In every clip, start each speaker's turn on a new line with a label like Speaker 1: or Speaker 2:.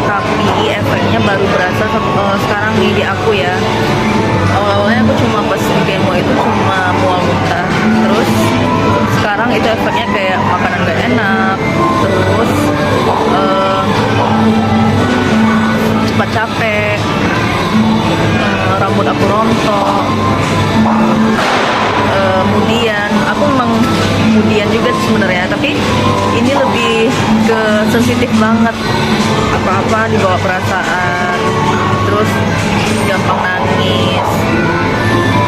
Speaker 1: tapi efeknya baru berasa sekarang nih di aku ya. Awalnya aku cuma pas di kemo itu cuma mual muntah, terus sekarang itu efeknya kayak makanan gak enak, terus cepat capek, rambut aku rontok, kemudian aku memang kemudian juga sih sebenarnya, tapi ini lebih ke sensitif banget, apa-apa dibawa perasaan, terus gampang nangis.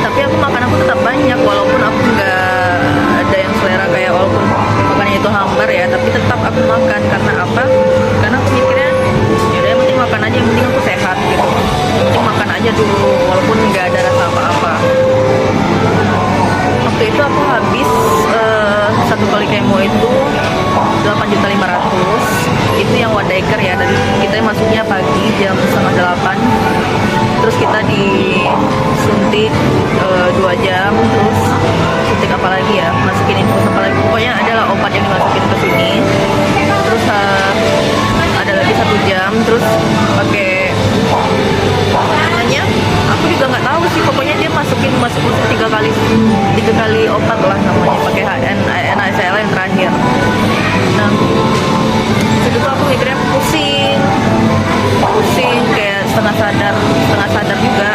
Speaker 1: Tapi aku tetap banyak walaupun aku nggak ada yang selera kayak, walaupun makannya itu hambar ya, tapi tetap aku makan. Karena apa? Karena aku mikirnya yaudah yang penting makan aja, yang penting aku sehat gitu, yang penting makan aja dulu walaupun nggak ada rasa apa-apa. Waktu itu aku habis satu kali kemo itu 8.500.000. Itu yang one daker ya, dari kita masuknya pagi jam 7:30, terus kita disuntik 2 jam, terus suntik apa lagi ya, masukin infus apa lagi, pokoknya adalah obat yang dimasukin ke sini, terus ada lagi 1 jam, terus pakai namanya aku juga nggak tahu sih, pokoknya dia masuk 3 kali obat lah namanya, pakai HNA-SL yang terakhir. Nah itu tuh aku mikirnya pusing kayak setengah sadar juga.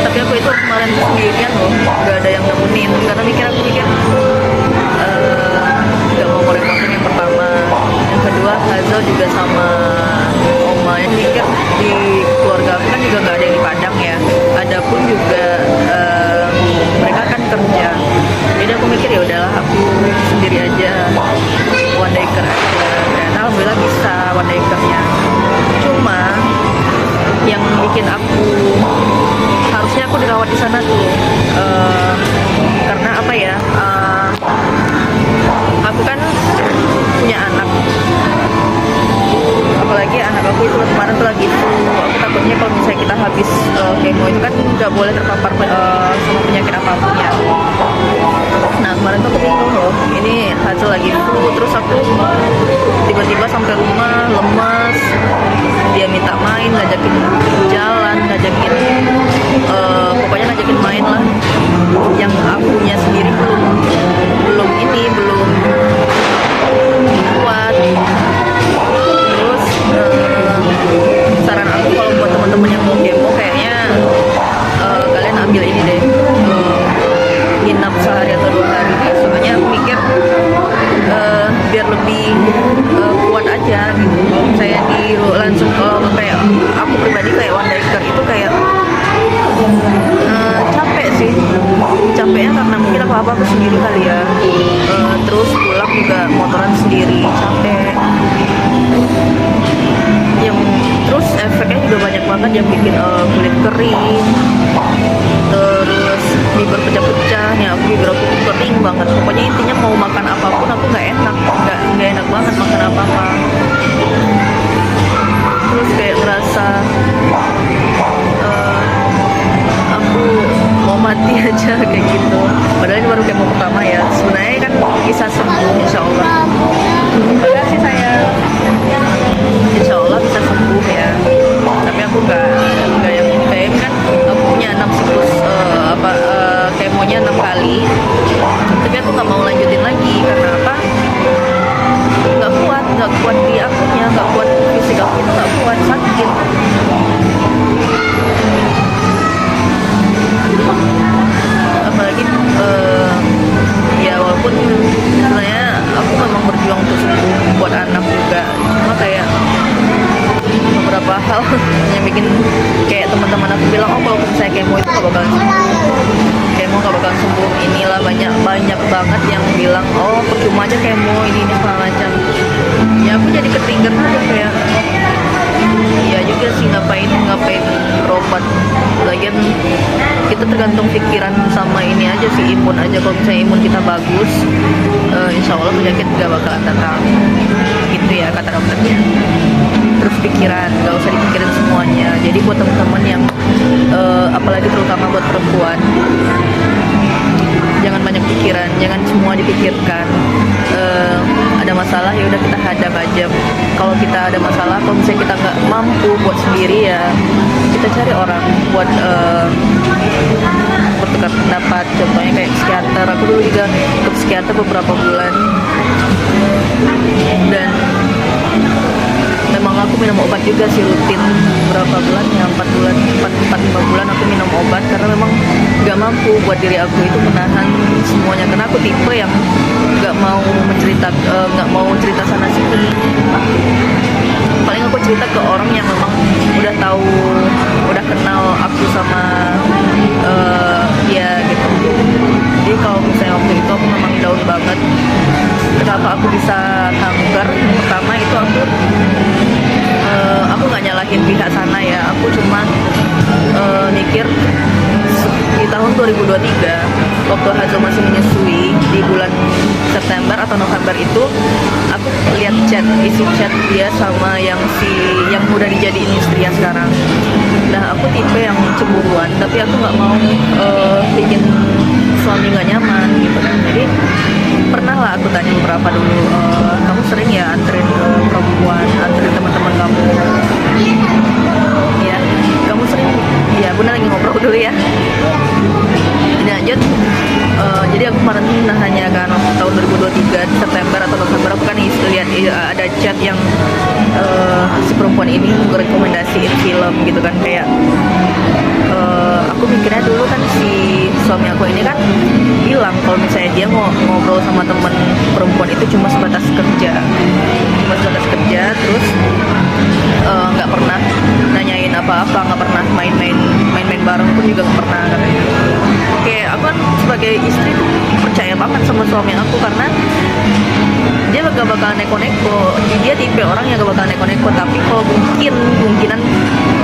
Speaker 1: Tapi aku itu kemarin tuh sendirian loh, gak ada yang nemenin, karena aku mikir gak mau merepotin yang pertama, yang kedua Hazel juga sama Oma, yang mikir di keluarga aku kan juga gak ada yang di Padang ya, ada pun juga mereka kan kerja, jadi aku mikir ya udahlah aku sendiri aja, one daker aja. Dan alhamdulillah bisa one dakernya. Cuma yang bikin aku harusnya aku dirawat di sana tuh karena apa ya, aku kan punya anak, apalagi anak aku itu kemarin tuh lagi flu. Aku takutnya kalau misalnya kita habis kemo itu kan nggak boleh terpapar sama penyakit apapun ya. Nah kemarin tuh aku bingung loh, ini Hazel lagi flu, terus aku tiba-tiba sampai rumah lemas, dia minta main, ngajakin jalan, ngajakin pokoknya ngajakin main lah, yang akunya sendiri belum kuat. Terus saran aku kalau buat teman-teman yang mau kemo, kayaknya kalian ambil ini deh, nginap sehari atau 2 hari, soalnya aku mikir biar lebih kuat aja gitu. Kalau saya langsung kayak aku pribadi kayak one daker itu kayak capek sih, capeknya karena mungkin aku sendiri kali ya, terus pulang juga motoran sendiri, capek. Yang terus efeknya juga banyak banget, yang bikin kulit kering, terus bibir pecah-pecah. Nih bibir aku kering banget, pokoknya intinya mau makan apapun aku nggak enak banget makan apa-apa. Terus kayak ngerasa aku mau mati aja kayak gitu, padahal ini baru kemo pertama ya. Sebenarnya kan bisa sembuh insya Allah. Terima kasih sayang, insya Allah bisa sembuh ya. Tapi aku nggak yang kayak kan, aku punya 6 siklus kemonya 6 kali, tapi aku nggak mau lanjutin lagi. Karena apa? Nggak kuat di akunya, nggak kuat fisik aku itu, nggak kuat, sakit. Apalagi ya walaupun sebenarnya aku memang berjuang untuk sembuh buat anak juga, cuma kayak beberapa hal yang bikin kayak teman-teman aku bilang, oh kalau misalnya kemo itu nggak bakalan sembuh, inilah banyak banget yang bilang, oh percuma aja kemo ini segala macam. Ya aku jadi ketrigger tuh kayak, iya juga sih, ngapain berobat. Lagian kita tergantung pikiran sama ini aja sih, imun aja. Kalau misalnya imun kita bagus, insya Allah penyakit gak bakalan datang gitu ya kata dokternya. Terus pikiran, gak usah dipikirin semuanya. Jadi buat teman-teman yang apalagi terutama buat perempuan, jangan banyak pikiran, jangan semua dipikirkan. Ada masalah ya udah kita hadap aja. Kalau kita ada masalah, kalau misalnya kita nggak mampu buat sendiri ya kita cari orang buat bertukar pendapat. Contohnya kayak psikiater, aku dulu juga ke psikiater beberapa bulan dan memang aku minum obat juga sih rutin berapa bulan ya, 4 5 bulan aku minum obat karena memang nggak mampu buat diri aku itu menahan semuanya, karena aku tipe yang nggak mau cerita sana sini. Paling aku cerita ke orang yang memang udah tahu, udah kenal aku sama dia gitu. Jadi kalau misalnya waktu itu aku memang down banget. Kenapa aku bisa kanker? Pertama itu aku nggak nyalahin pihak sana ya, aku cuma mikir di tahun 2023 waktu Hazel masih menyusui di bulan September atau November itu aku lihat isi chat dia sama yang udah dijadiin istri yang sekarang. Nah aku tipe yang cemburuan, tapi aku nggak mau bikin suami nggak nyaman gitu kan. Jadi pernah lah aku tanya beberapa dulu, kamu sering ya anterin perempuan, anterin teman-teman kamu ya, kamu sering ya, benar lagi ngobrol dulu ya. Ini lanjut. Jadi aku kemarin nanya kan tahun 2023 September atau November aku kan lihat ada chat yang si perempuan ini merekomendasiin film gitu kan, kayak aku mikirnya dulu kan si suami aku ini kan bilang kalau misalnya dia mau ngobrol sama temen perempuan itu cuma sebatas kerja, terus nggak pernah nanyain apa-apa, nggak pernah main-main bareng pun juga nggak pernah katanya. Oke, aku kan sebagai istri percaya banget sama suami aku karena dia gak bakal neko-neko, dia tipe orang yang gak bakal neko-neko. Tapi kalau kemungkinan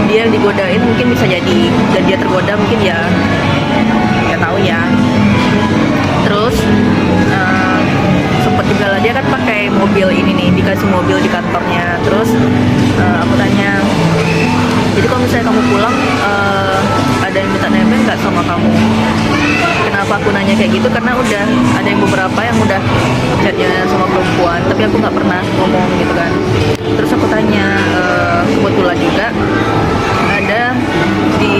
Speaker 1: dia digodain mungkin bisa jadi, dan dia tergoda mungkin ya tahu ya. Terus sempet juga lah dia kan pakai mobil ini nih, dikasih mobil di kantornya. Terus aku tanya, jadi kalau misalnya kamu pulang ada yang minta nebeng nggak sama kamu? Kenapa aku nanya kayak gitu? Karena udah ada yang beberapa yang udah chatnya sama perempuan, tapi aku nggak pernah ngomong gitu kan. Terus aku tanya, kebetulan juga ada di,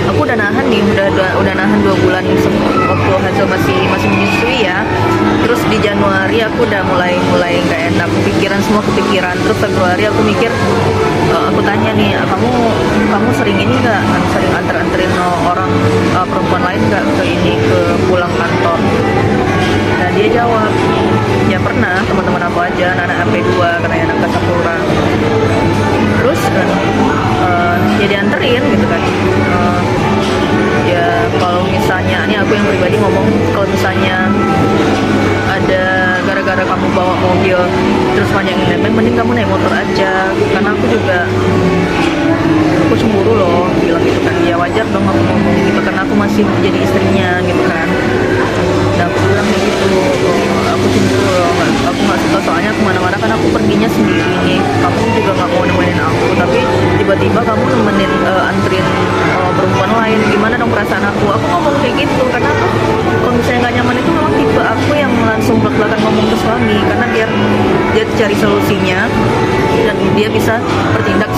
Speaker 1: aku udah nahan nih, udah nahan 2 bulan waktu Hazel masih menyusui ya. Terus di Januari aku udah mulai nggak enak, semua kepikiran. Terus Februari aku mikir, aku tanya nih, kamu sering ini nggak, sering anterin orang perempuan lain nggak ke pulang kantor? Nah dia jawab, ya pernah, teman-teman aku aja, anak AP2 karena anak Kasapura. Terus ya dianterin gitu kan. Ya kalau misalnya, ini aku yang pribadi ngomong, kalau misalnya ada gara-gara kamu bawa mobil terus banyak yang nebeng, mending kamu naik motor aja, karena aku cemburu loh, bilang gitu kan. Ya wajar dong aku ngomong gitu karena aku masih jadi istrinya gitu kan. Dan aku bilang kayak gitu, aku cemburu loh, aku nggak suka soalnya kemana-mana kan aku perginya sendiri nih, kamu juga nggak mau nemenin aku, tapi tiba-tiba kamu nemenin anterin perempuan lain, gimana dong perasaan aku ngomong kayak gitu karena aku kalau misalnya nggak nyaman itu memang tipe aku yang langsung belak-belakan ngomong ke suami, karena biar dia cari solusinya dan dia bisa bertindak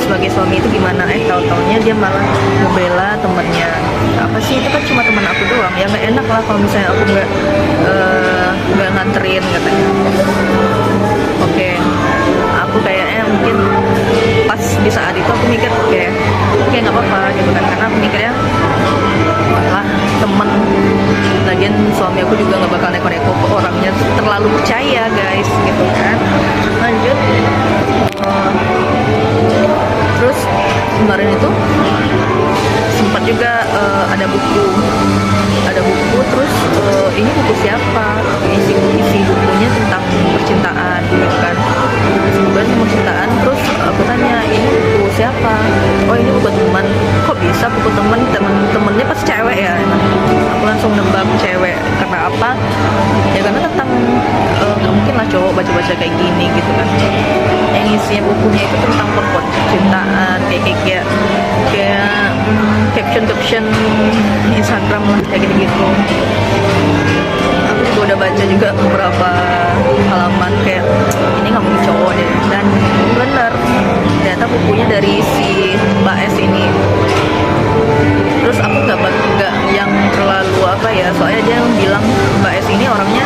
Speaker 1: sebagai suami itu gimana. Tahu-taunya dia malah membela temennya. Apa sih, itu kan cuma teman aku doang ya, nggak enak lah kalau misalnya aku nggak nganterin katanya. Oke, aku kayaknya mungkin pas di saat itu aku mikir oke nggak apa-apa gitu kan, karena aku mikirnya lah temen, lagian suami aku juga nggak bakal neko-neko, orangnya terlalu percaya guys gitu kan. Lanjut, terus kemarin itu sempat juga ada buku terus ini buku siapa, isi bukunya tentang percintaan gitu kan, sebenarnya tentang percintaan. Terus aku tanya, ini buku siapa? Oh ini buku teman. Kok bisa buku temennya pas cewek ya? Aku aku langsung nembak cewek. Karena apa? Ya karena tentang nggak mungkin lah cowok baca-baca kayak gini gitu kan. Yang isinya bukunya itu tentang percintaan, kayak caption Instagram lah, kayak gitu-gitu. Aku juga udah baca juga beberapa halaman, kayak ini nggak mungkin cowok deh. Dan bener, ternyata bukunya dari si Mbak S ini. Terus aku nggak yang terlalu apa ya, soalnya dia bilang Mbak S ini orangnya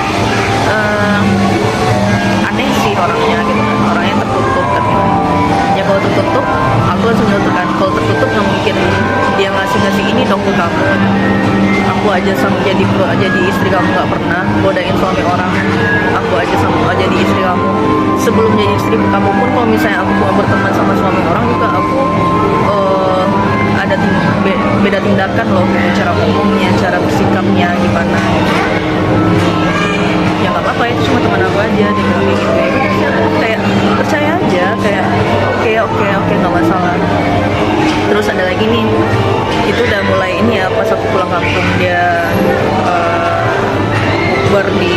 Speaker 1: aneh sih orangnya gitu kan, orangnya tertutup kan. Ya kalau tertutup aku langsung nyutup kan, kalau tertutup nggak mungkin dia ngasih ini dong ke kamu. Aku aja sama jadi istri kamu nggak pernah godain suami orang. Aku aja sama jadi istri kamu. Sebelum jadi istri kamu pun, kalau misalnya aku mau berteman sama suami orang juga, aku ada beda tindakan loh, cara umumnya, cara bersikapnya gimana gitu. Ya nggak apa-apa, itu cuma teman aku aja, dia bilang kayak gitu. Ya udah sih, aku kayak percaya aja, kayak oke nggak masalah. Terus ada lagi nih, itu udah mulai ini ya, pas aku pulang kampung dia bukber di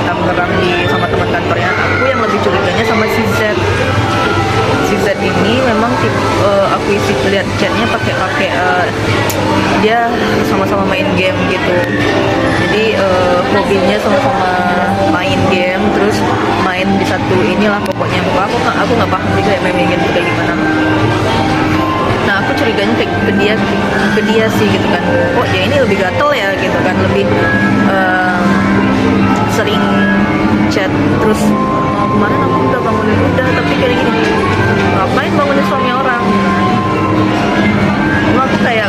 Speaker 1: Tangerang sama teman kantornya. Aku yang lebih curiganya sama si Z. Si Z ini memang aku isi lihat chatnya pakai dia sama-sama main game gitu. Jadi hobinya sama-sama main game, terus main di satu inilah pokoknya. Aku nggak paham juga ya main game itu kayak gimana. Nah aku curiganya kayak ke dia sih gitu kan. Kok dia ini lebih gatel ya gitu kan, lebih sering chat. Terus kemarin aku udah bangunin tapi kayak gini, ngapain bangunin suami orang? Cuma aku kayak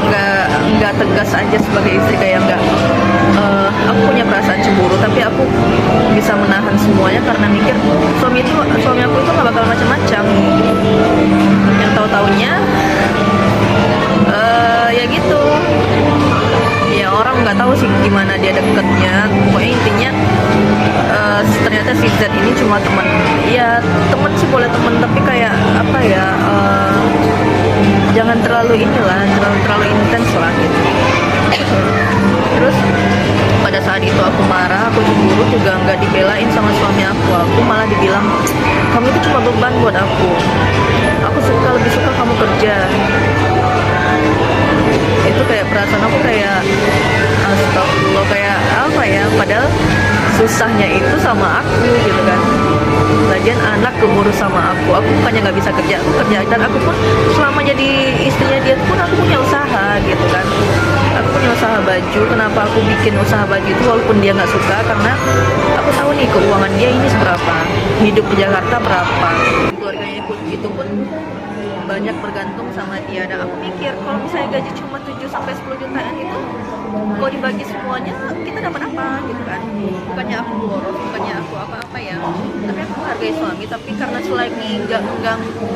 Speaker 1: nggak tegas aja sebagai istri, kayak nggak aku punya perasaan cemburu, tapi aku bisa menahan semuanya karena mikir suami aku itu nggak bakal macam-macam. Yang tahu-taunya ya gitu, ya orang nggak tahu sih gimana dia deketnya. Pokoknya intinya ternyata si Z ini cuma teman. Ya teman sih boleh teman, tapi kayak apa ya, jangan terlalu terlalu intens lah gitu. Terus pada saat itu aku marah, aku cemburu juga nggak dibelain sama suami aku malah dibilang kamu itu cuma beban buat aku lebih suka kamu kerja. Itu kayak perasaan aku kayak astagfirullah, kayak apa ya, padahal susahnya itu sama aku gitu kan. Lagian anak keburu sama aku bukannya nggak bisa kerja, aku kerja. Dan aku pun selama jadi istrinya dia pun aku punya usaha gitu kan. Aku punya usaha baju. Kenapa aku bikin usaha baju itu walaupun dia nggak suka? Karena aku tahu nih keuangan dia ini seberapa, hidup di Jakarta berapa, keluarganya itu pun banyak bergantung sama dia. Dan aku mikir kalau misalnya gaji cuma 7-10 jutaan itu, kalau dibagi semuanya kita dapat apa gitu kan. Bukannya aku boros, bukannya aku apa-apa ya, tapi aku menghargai suami. Tapi karena selagi nggak mengganggu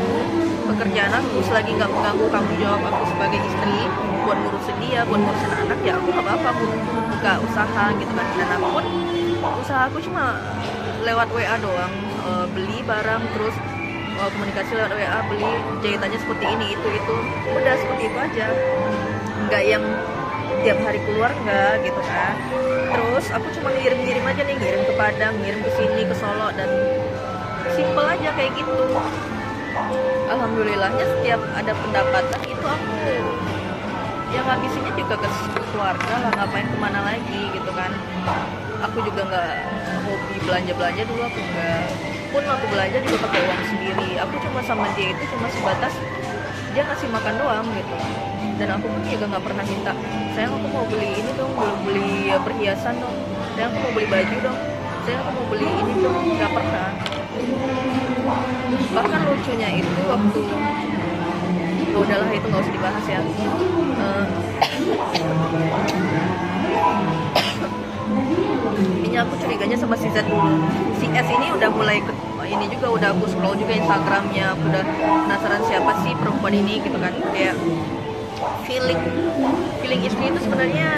Speaker 1: pekerjaan aku, selagi nggak mengganggu tanggung jawab aku sebagai istri buat ngurusin dia, buat ngurusin anak, ya aku nggak apa-apa, aku buka usaha gitu kan. Dan aku pun usaha aku cuma lewat WA doang, beli barang, terus komunikasi lewat WA, beli jahitannya seperti ini, itu udah seperti itu aja. Nggak yang tiap hari keluar, nggak gitu kan. Terus aku cuma ngirim aja nih, ngirim ke Padang, ngirim ke sini, ke Solo, dan simple aja kayak gitu. Alhamdulillahnya setiap ada pendapatan itu aku yang ngabisinnya juga ke keluarga lah, ngapain kemana lagi gitu kan. Aku juga nggak hobi belanja dulu, aku nggak, pun aku belanja juga pakai uang sendiri. Aku cuma sama dia itu cuma sebatas dia ngasih makan doang gitu. Dan aku pun juga nggak pernah minta, sayang aku mau beli ini dong, belum beli perhiasan dong, sayang aku mau beli baju dong, sayang aku mau beli ini dong, nggak pernah. Bahkan lucunya itu waktu udahlah itu nggak usah dibahas ya. Ini aku curiganya sama si Z dulu. Si S ini udah mulai ini juga, udah aku scroll juga Instagramnya, aku udah penasaran siapa sih perempuan ini gitu kan. Kayak feeling istri itu sebenarnya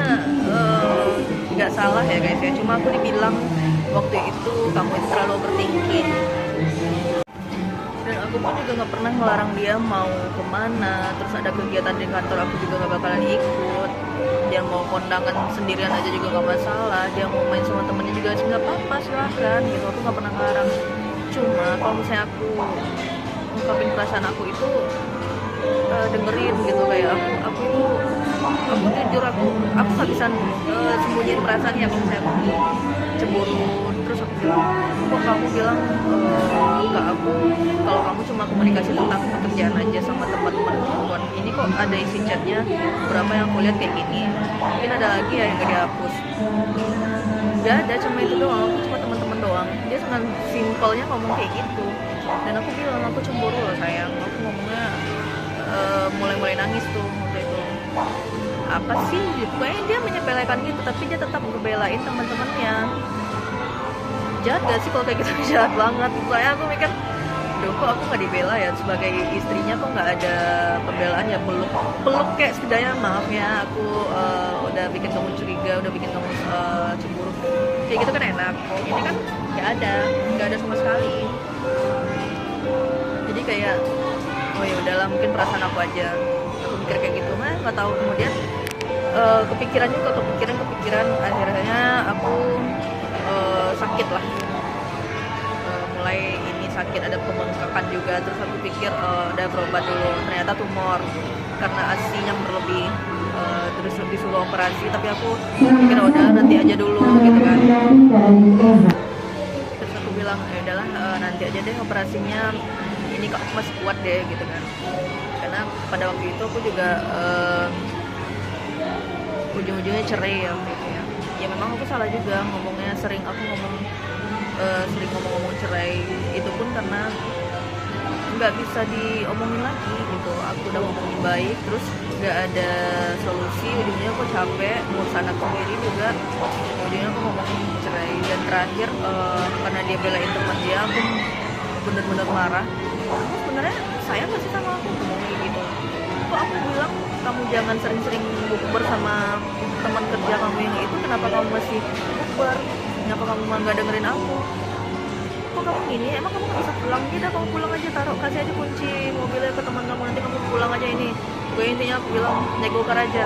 Speaker 1: nggak salah ya guys ya. Cuma aku dibilang waktu itu kamu itu terlalu overthinking. Dan aku pun juga nggak pernah ngelarang dia mau kemana. Terus ada kegiatan di kantor aku juga nggak bakalan ikut. dia mau kondangan sendirian aja juga gak masalah, dia mau main sama temennya juga nggak apa-apa, silahkan gitu, aku nggak pernah ngelarang. Cuma kalau misalnya aku ungkapin perasaan aku itu, dengerin gitu, kayak aku jujur, aku nggak bisa sembunyiin perasaannya. Kalau misalnya aku cemburu, terus aku bilang, kok kamu bilang ke aku kalau kamu cuma komunikasi tentang pekerjaan aja sama teman-teman perempuan, ini kok ada isi chatnya berapa yang aku lihat kayak gini, mungkin ada lagi ya yang gak dihapus. Gak ada, cuma itu doang, aku cuma teman-teman doang. Dia sangat simpelnya ngomong kayak gitu, dan aku bilang aku cemburu loh sayang. Aku ngomongnya mulai nangis tuh waktu itu. Apa sih, pokoknya dia menyepelekan gitu, tapi dia tetap ngebelain teman-temannya. Jahat gak sih kalau kayak gitu? Jahat banget. Soalnya aku mikir, duh kok aku nggak dibela ya sebagai istrinya, kok nggak ada pembelaan ya, peluk kayak setidaknya, maaf ya aku udah bikin kamu curiga, udah bikin kamu cemburu, kayak gitu kan enak. Ini kan nggak ada sama sekali. Jadi kayak, oh ya udahlah, mungkin perasaan aku aja, aku mikir kayak gitu mah, nggak tahu. Kemudian kepikiran akhirnya aku sakit lah, mulai ini sakit, ada pembengkakan juga. Terus aku pikir udah berobat dulu, ternyata tumor karena ASI yang berlebih. Terus disuruh operasi, tapi aku pikir udah nanti aja dulu gitu kan. Terus aku bilang ya udahlah, nanti aja deh operasinya, ini kok masih kuat deh gitu kan. Karena pada waktu itu aku juga ujung-ujungnya cerai ya gitu ya. Ya memang aku salah juga ngomongnya, sering ngomong cerai. Itu pun karena nggak bisa diomongin lagi gitu. Aku udah ngomongin baik, terus nggak ada solusi. Ujungnya aku capek ngurus anak sendiri juga, ujungnya aku ngomongin cerai. Dan terakhir karena dia belain teman dia, aku bener-bener marah. Kamu sebenarnya sayang gak sih sama aku? Ngomongin gitu. Kok aku bilang kamu jangan sering-sering bukber sama teman kerja kamu yang itu, kenapa kamu masih bukber? Kenapa kamu mah nggak dengerin aku? Kok kamu gini? Emang kamu nggak bisa pulang? Tidak, kamu pulang aja, kasih aja kunci mobilnya ke teman kamu, nanti kamu pulang aja ini. Gue intinya aku bilang naik Gokar aja.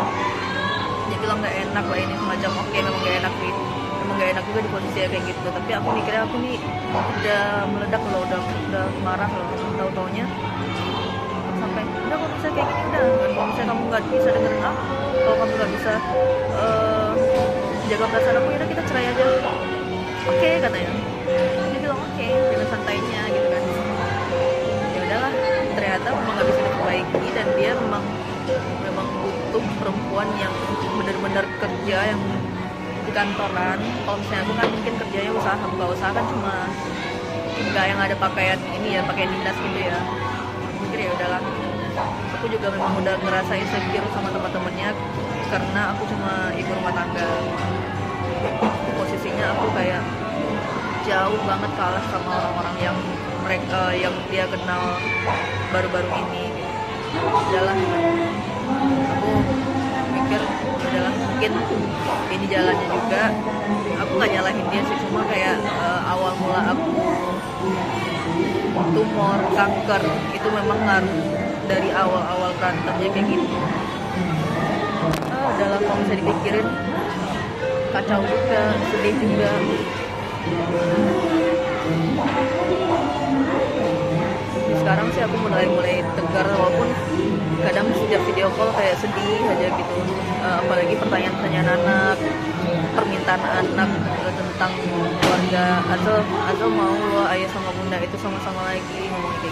Speaker 1: Dia bilang nggak enak lah ini, semacam oke, memang nggak enak sih. Memang nggak enak juga di posisi kayak gitu. Tapi aku mikirnya aku nih udah meledak loh, udah marah loh, tahu-taunya sampai udah, kalau bisa kayak gini udah, kalau misalnya kamu nggak bisa dengerin aku, kalau kamu nggak bisa jaga perasaan aku, ya kita cerai aja. Oke, katanya. Dia bilang oke, dengan santainya gitu kan. Ya udahlah, ternyata memang nggak bisa diperbaiki, dan dia memang butuh perempuan yang benar-benar kerja, yang di kantoran. Kalau misalnya aku kan mungkin kerjanya usaha, buka usaha kan cuma nggak yang ada pakaian ini ya, pakaian dinas gitu ya. Mikir ya udahlah, aku juga memang udah ngerasa insecure sama teman-temannya karena aku cuma ibu rumah tangga. Posisinya aku kayak jauh banget kalah sama orang-orang yang yang dia kenal baru-baru ini gitu. Udahlah, aku mikir udahlah, mungkin ini jalannya juga. Aku nggak nyalahin dia sih, cuma kayak awal mula aku tumor, kanker, itu memang ngaruh dari awal berantemnya kayak gitu. Udahlah, kalau bisa dipikirin kacau juga, sedih juga. Sekarang sih aku mulai tegar, walaupun kadang setiap video call kayak sedih aja gitu. Apalagi pertanyaan anak, permintaan anak tentang keluarga, atau mau lo ayah sama bunda itu sama-sama lagi, ngomong kayak